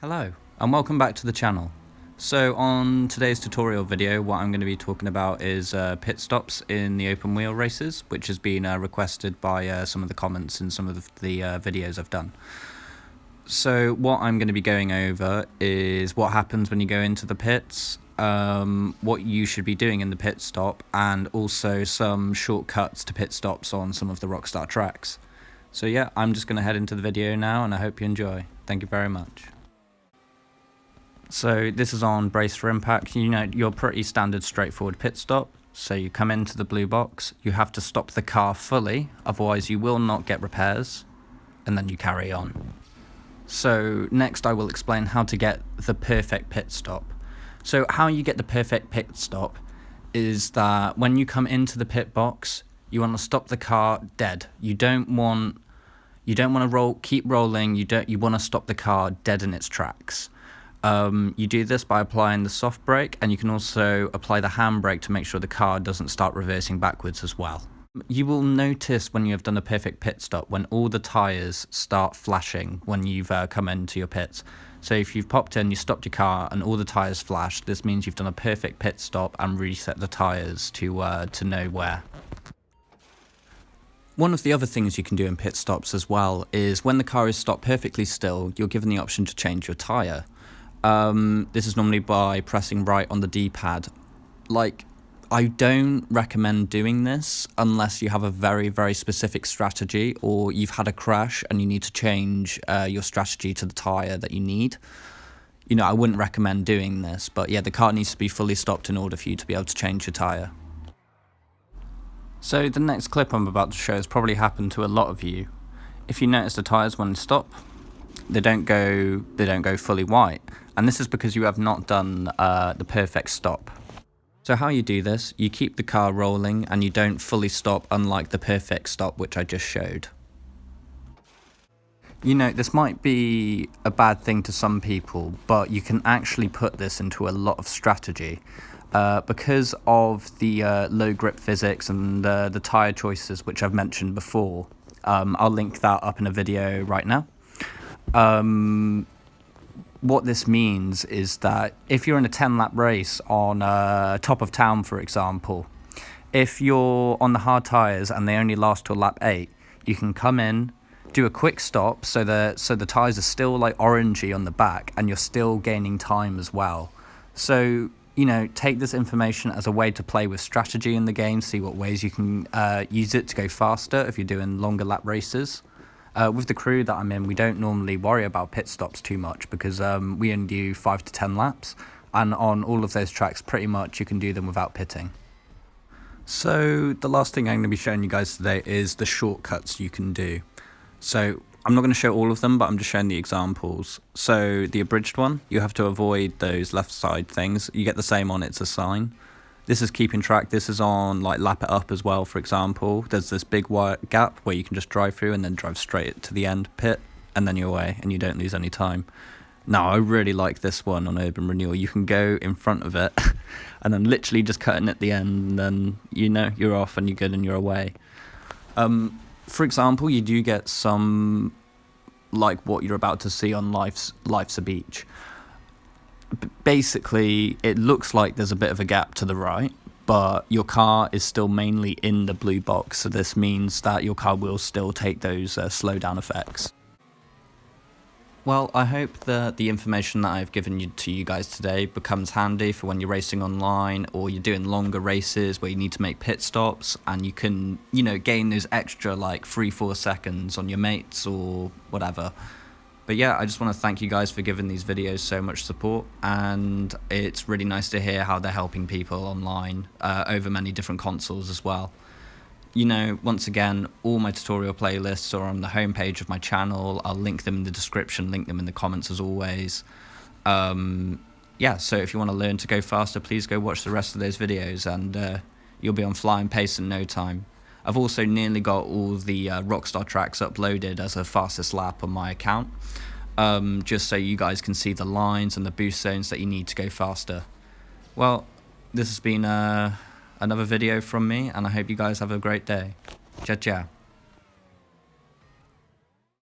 Hello and welcome back to the channel. So on today's tutorial video, what I'm going to be talking about is pit stops in the open wheel races, which has been requested by some of the comments in some of the videos I've done. So what I'm going to be going over is what happens when you go into the pits, what you should be doing in the pit stop, and also some shortcuts to pit stops on some of the Rockstar tracks. So yeah, I'm just going to head into the video now and I hope you enjoy. Thank you very much. So this is on Brace for Impact. You know, your pretty standard straightforward pit stop. So you come into the blue box, you have to stop the car fully, otherwise you will not get repairs, and then you carry on. So next I will explain how to get the perfect pit stop. So how you get the perfect pit stop is that when you come into the pit box, you want to stop the car dead. You don't want to keep rolling. You want to stop the car dead in its tracks. You do this by applying the soft brake, and you can also apply the handbrake to make sure the car doesn't start reversing backwards as well. You will notice when you have done a perfect pit stop when all the tyres start flashing when you've come into your pits. So if you've popped in, you stopped your car and all the tyres flash, this means you've done a perfect pit stop and reset the tyres to know where. One of the other things you can do in pit stops as well is when the car is stopped perfectly still, you're given the option to change your tyre. This is normally by pressing right on the D-pad. I don't recommend doing this unless you have a very, very specific strategy or you've had a crash and you need to change your strategy to the tyre that you need. You know, I wouldn't recommend doing this, but yeah, the car needs to be fully stopped in order for you to be able to change your tyre. So the next clip I'm about to show has probably happened to a lot of you. If you notice the tyres when they stop, they don't go fully white, and this is because you have not done the perfect stop. So how you do this, you keep the car rolling and you don't fully stop, unlike the perfect stop which I just showed. You know, this might be a bad thing to some people, but you can actually put this into a lot of strategy. Because of the low grip physics and the tyre choices which I've mentioned before. I'll link that up in a video right now. What this means is that if you're in a 10-lap race on top of town, for example, if you're on the hard tyres and they only last till lap 8, you can come in, do a quick stop so the tyres are still like orangey on the back and you're still gaining time as well. So, you know, take this information as a way to play with strategy in the game, see what ways you can use it to go faster if you're doing longer lap races. With the crew that I'm in, we don't normally worry about pit stops too much because we only do 5 to 10 laps, and on all of those tracks pretty much you can do them without pitting. So the last thing I'm going to be showing you guys today is the shortcuts you can do. So I'm not going to show all of them, but I'm just showing the examples. So the abridged one, you have to avoid those left side things. You get the same on It's a Sign. This is keeping track. This is on like Lap It Up as well, for example. There's this big wide gap where you can just drive through and then drive straight to the end pit, and then you're away and you don't lose any time. Now, I really like this one on Urban Renewal. You can go in front of it and then literally just cut in at the end, and then, you know, you're off and you're good and you're away. For example, you do get some, like what you're about to see on Life's a Beach. Basically, it looks like there's a bit of a gap to the right, but your car is still mainly in the blue box, so this means that your car will still take those slowdown effects. Well, I hope that the information that I've given to you guys today becomes handy for when you're racing online or you're doing longer races where you need to make pit stops, and you can, you know, gain those extra like 3-4 seconds on your mates or whatever. But yeah, I just want to thank you guys for giving these videos so much support, and it's really nice to hear how they're helping people online over many different consoles as well. You know, once again, all my tutorial playlists are on the homepage of my channel. I'll link them in the description, link them in the comments as always. Yeah, so if you want to learn to go faster, please go watch the rest of those videos, and you'll be on flying pace in no time. I've also nearly got all the Rockstar tracks uploaded as a fastest lap on my account, just so you guys can see the lines and the boost zones that you need to go faster. Well, this has been another video from me, and I hope you guys have a great day. Ciao, ciao.